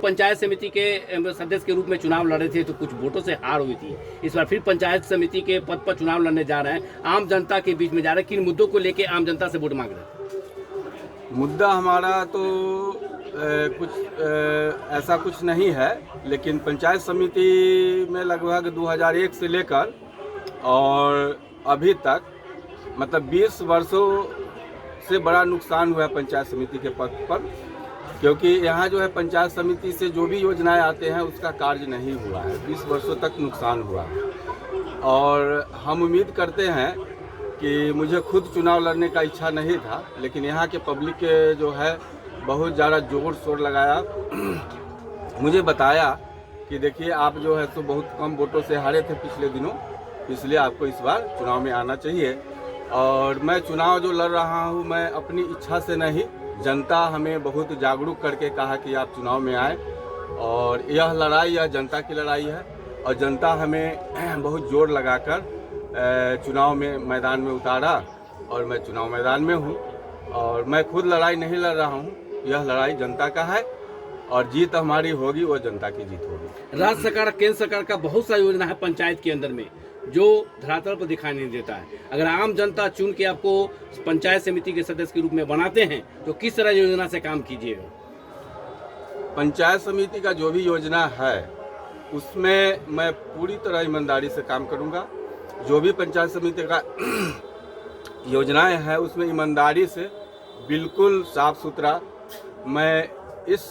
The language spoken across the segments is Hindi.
पंचायत समिति के सदस्य के रूप में चुनाव लड़े थे तो कुछ वोटों से हार हुई थी। इस बार फिर पंचायत समिति के पद पर चुनाव लड़ने जा रहे हैं, आम जनता के बीच में जा रहे हैं। किन मुद्दों को लेके आम जनता से वोट मांग रहे हैं? मुद्दा हमारा तो ऐसा कुछ नहीं है, लेकिन पंचायत समिति में लगभग 2001 से लेकर और अभी तक मतलब 20 वर्षों से बड़ा नुकसान हुआ है पंचायत समिति के पद पर, क्योंकि यहाँ जो है पंचायत समिति से जो भी योजनाएं आते हैं उसका कार्य नहीं हुआ है। 20 वर्षों तक नुकसान हुआ है और हम उम्मीद करते हैं कि मुझे खुद चुनाव लड़ने का इच्छा नहीं था, लेकिन यहाँ के पब्लिक के जो है बहुत ज़्यादा जोर शोर लगाया, मुझे बताया कि देखिए आप जो है तो बहुत कम वोटों से हारे थे पिछले दिनों, इसलिए आपको इस बार चुनाव में आना चाहिए। और मैं चुनाव जो लड़ रहा हूँ मैं अपनी इच्छा से नहीं, जनता हमें बहुत जागरूक करके कहा कि आप चुनाव में आए, और यह लड़ाई यह जनता की लड़ाई है और जनता हमें बहुत जोर लगाकर चुनाव में मैदान में उतारा और मैं चुनाव मैदान में हूँ। और मैं खुद लड़ाई नहीं लड़ रहा हूँ, यह लड़ाई जनता का है और जीत हमारी होगी, वो जनता की जीत होगी। राज्य सरकार केंद्र सरकार का बहुत सा योजना है पंचायत के अंदर में जो धरातल पर दिखाई नहीं देता है। अगर आम जनता चुन के आपको पंचायत समिति के सदस्य के रूप में बनाते हैं तो किस तरह योजना से काम कीजिएगा? पंचायत समिति का जो भी योजना है उसमें मैं पूरी तरह ईमानदारी से काम करूंगा। जो भी पंचायत समिति का योजनाएं हैं उसमें ईमानदारी से बिल्कुल साफ सुथरा मैं इस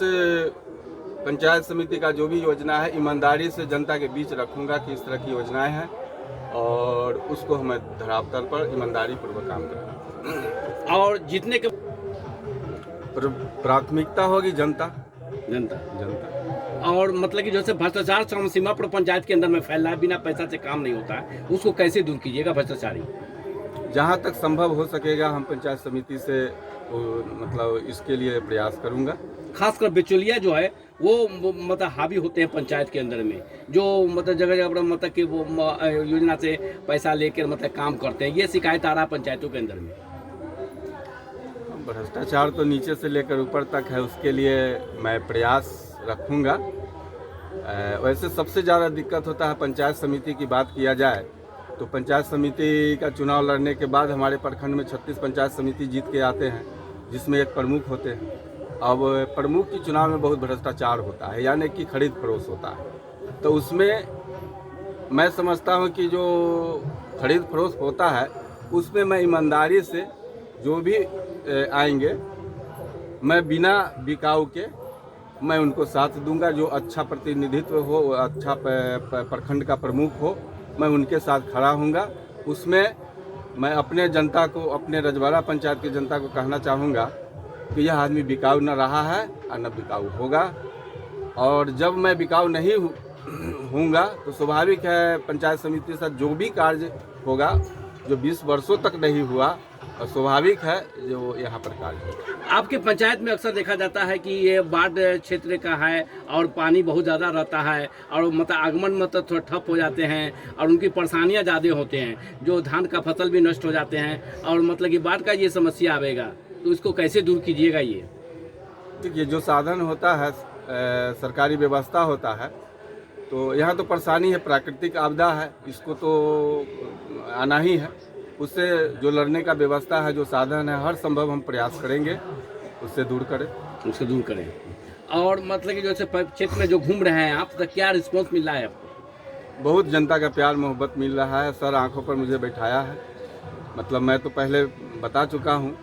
पंचायत समिति का जो भी योजना है ईमानदारी से जनता के बीच रखूंगा कि इस तरह की योजनाएं हैं और उसको हमें धरातल पर ईमानदारी पूर्वक काम करना। और जीतने के प्राथमिकता होगी जनता। और मतलब कि जैसे भ्रष्टाचार चरम सीमा पर पंचायत के अंदर में फैल रहा है, बिना पैसा से काम नहीं होता है, उसको कैसे दूर कीजिएगा भ्रष्टाचारी? जहाँ तक संभव हो सकेगा हम पंचायत समिति से मतलब इसके लिए प्रयास करूंगा। खासकर बिचौलिया जो है वो मतलब हावी होते हैं पंचायत के अंदर में, जो मतलब जगह जगह पर मतलब कि वो योजना से पैसा लेकर मतलब काम करते हैं, ये शिकायत आ रहा है पंचायतों के अंदर में। भ्रष्टाचार तो नीचे से लेकर ऊपर तक है, उसके लिए मैं प्रयास रखूंगा। वैसे सबसे ज़्यादा दिक्कत होता है पंचायत समिति की बात किया जाए तो पंचायत समिति का चुनाव लड़ने के बाद हमारे प्रखंड में 36 पंचायत समिति जीत के आते हैं, जिसमें एक प्रमुख होते हैं। अब प्रमुख की चुनाव में बहुत भ्रष्टाचार होता है, यानी कि खरीद फरोख्त होता है। तो उसमें मैं समझता हूं कि जो खरीद फरोख्त होता है उसमें मैं ईमानदारी से जो भी आएंगे मैं बिना बिकाऊ के मैं उनको साथ दूंगा। जो अच्छा प्रतिनिधित्व हो, अच्छा प्रखंड का प्रमुख हो, मैं उनके साथ खड़ा हूँगा। उसमें मैं अपने जनता को, अपने रजवाड़ा पंचायत की जनता को कहना चाहूँगा कि यह आदमी बिकाऊ न रहा है और न बिकाऊ होगा। और जब मैं बिकाऊ नहीं हूँगा तो स्वाभाविक है पंचायत समिति के साथ जो भी कार्य होगा जो 20 वर्षों तक नहीं हुआ, और स्वाभाविक है जो यहाँ पर कार्य होगा। आपके पंचायत में अक्सर देखा जाता है कि ये बाढ़ क्षेत्र का है और पानी बहुत ज़्यादा रहता है और मतलब आगमन मतलब थोड़ा ठप हो जाते हैं और उनकी परेशानियाँ ज़्यादा होते हैं, जो धान का फसल भी नष्ट हो जाते हैं और मतलब कि बाढ़ का ये समस्या आवेगा तो इसको कैसे दूर कीजिएगा? ये देखिए जो साधन होता है सरकारी व्यवस्था होता है तो यहाँ तो परेशानी है, प्राकृतिक आपदा है, इसको तो आना ही है। उससे जो लड़ने का व्यवस्था है, जो साधन है, हर संभव हम प्रयास करेंगे उससे दूर करें। और मतलब कि जैसे क्षेत्र में जो घूम रहे हैं आप, तो क्या रिस्पांस मिल रहा है आपको? बहुत जनता का प्यार मोहब्बत मिल रहा है। सर आंखों पर मुझे बैठाया है, मतलब मैं तो पहले बता चुका हूँ,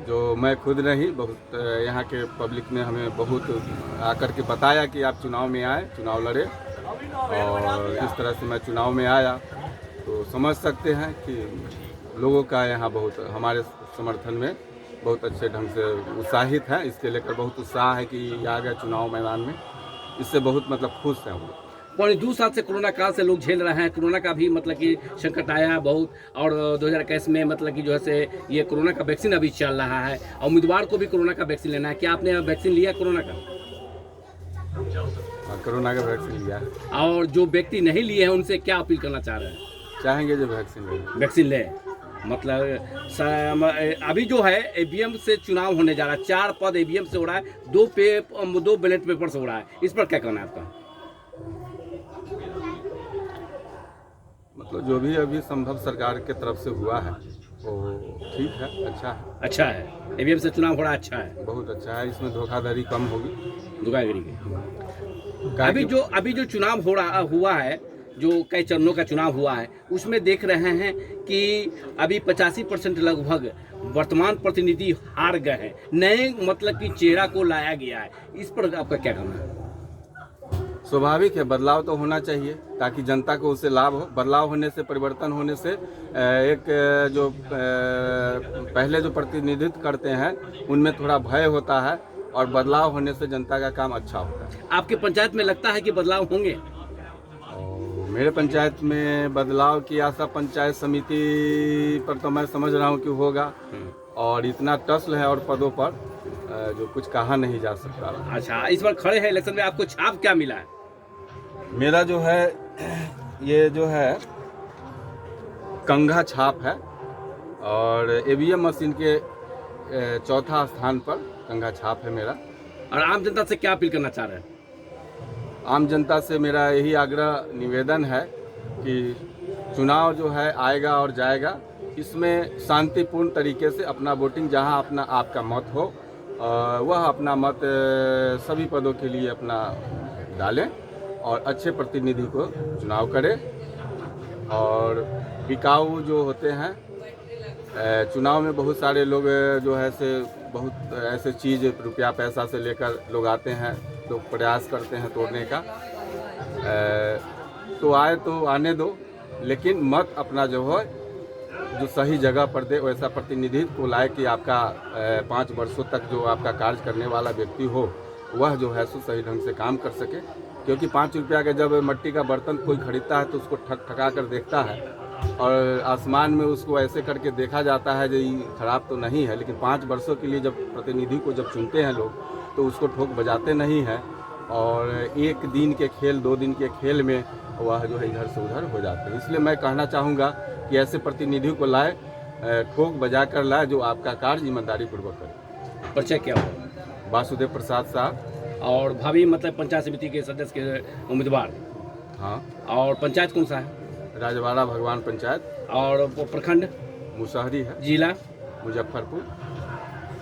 जो मैं खुद नहीं बहुत यहाँ के पब्लिक ने हमें बहुत आकर के बताया कि आप चुनाव में आए, चुनाव लड़े, और इस तरह से मैं चुनाव में आया। तो समझ सकते हैं कि लोगों का यहाँ बहुत हमारे समर्थन में बहुत अच्छे ढंग से उत्साहित है, इसके लेकर बहुत उत्साह है कि आ गया चुनाव मैदान में, इससे बहुत मतलब खुश हैं हम लोग। पौने 2 साल से कोरोना काल से लोग झेल रहे हैं, कोरोना का भी मतलब कि संकट आया है बहुत, और 2021 में मतलब कि जो है से ये कोरोना का वैक्सीन अभी चल रहा है और उम्मीदवार को भी कोरोना का वैक्सीन लेना है। क्या आपने वैक्सीन लिया कोरोना का? कोरोना का वैक्सीन लिया है। और जो व्यक्ति नहीं लिए हैं उनसे क्या अपील करना चाह रहे हैं? चाहेंगे जो वैक्सीन ले। मतलब अभी जो है ईवीएम से चुनाव होने जा रहा है, 4 पद ईवीएम से हो रहा है, 2 बैलेट पेपर से हो रहा है, इस पर क्या कहना है आपका? मतलब जो भी अभी संभव सरकार के तरफ से हुआ है वो ठीक है, अच्छा है। अच्छा है, ईवीएम से चुनाव हो रहा है, अच्छा है, बहुत अच्छा है, इसमें धोखाधड़ी कम होगी। धोखाधड़ी की अभी जो चुनाव हुआ है, जो कई चरणों का चुनाव हुआ है, उसमें देख रहे हैं कि अभी 85% लगभग वर्तमान प्रतिनिधि हार गए हैं, नए मतलब कि चेहरा को लाया गया है, इस पर आपका क्या कहना है? स्वाभाविक है, बदलाव तो होना चाहिए ताकि जनता को उससे लाभ हो। बदलाव होने से, परिवर्तन होने से एक जो पहले जो प्रतिनिधित्व करते हैं उनमें थोड़ा भय होता है, और बदलाव होने से जनता का काम अच्छा होता है। आपके पंचायत में लगता है कि बदलाव होंगे? और मेरे पंचायत में बदलाव की आशा पंचायत समिति पर तो मैं समझ रहा हूँ कि होगा, और इतना टसल है और पदों पर जो कुछ कहा नहीं जा सकता। अच्छा, इस बार खड़े हैं इलेक्शन में, आपको छाप क्या मिला है? मेरा जो है ये जो है कंघा छाप है, और ईवीएम मशीन के चौथा स्थान पर कंघा छाप है मेरा। और आम जनता से क्या अपील करना चाह रहे हैं? आम जनता से मेरा यही आग्रह निवेदन है कि चुनाव जो है आएगा और जाएगा, इसमें शांतिपूर्ण तरीके से अपना वोटिंग, जहां अपना आपका मत हो वह अपना मत सभी पदों के लिए अपना डालें, और अच्छे प्रतिनिधि को चुनाव करें। और बिकाऊ जो होते हैं चुनाव में, बहुत सारे लोग जो है से बहुत ऐसे चीज़ रुपया पैसा से लेकर लोग आते हैं, लोग प्रयास करते हैं तोड़ने का। तो आए तो आने दो, लेकिन मत अपना जो है जो सही जगह पर दे, वैसा प्रतिनिधित्व को लाए कि आपका 5 वर्षों तक जो आपका कार्य करने वाला व्यक्ति हो वह जो है सो सही ढंग से काम कर सके। क्योंकि 5 रुपया का जब मिट्टी का बर्तन कोई खरीदता है तो उसको ठक ठका कर देखता है, और आसमान में उसको ऐसे करके देखा जाता है जो ये खराब तो नहीं है, लेकिन 5 वर्षों के लिए जब प्रतिनिधि को जब चुनते हैं लोग तो उसको ठोक बजाते नहीं हैं, और 1 दिन के खेल 2 दिन के खेल में वह जो है इधर से उधर हो जाते हैं। इसलिए मैं कहना चाहूँगा कि ऐसे प्रतिनिधि को लाए, ठोक बजा कर लाए, जो आपका कार्य ईमानदारी पूर्वक करे। परिचय क्या होगा? वासुदेव प्रसाद साहब। और भावी मतलब पंचायत समिति के सदस्य के उम्मीदवार? हाँ। और पंचायत कौन सा है? राजवाड़ा भगवान पंचायत। और वो प्रखंड? मुसहरी है। जिला? मुजफ्फरपुर।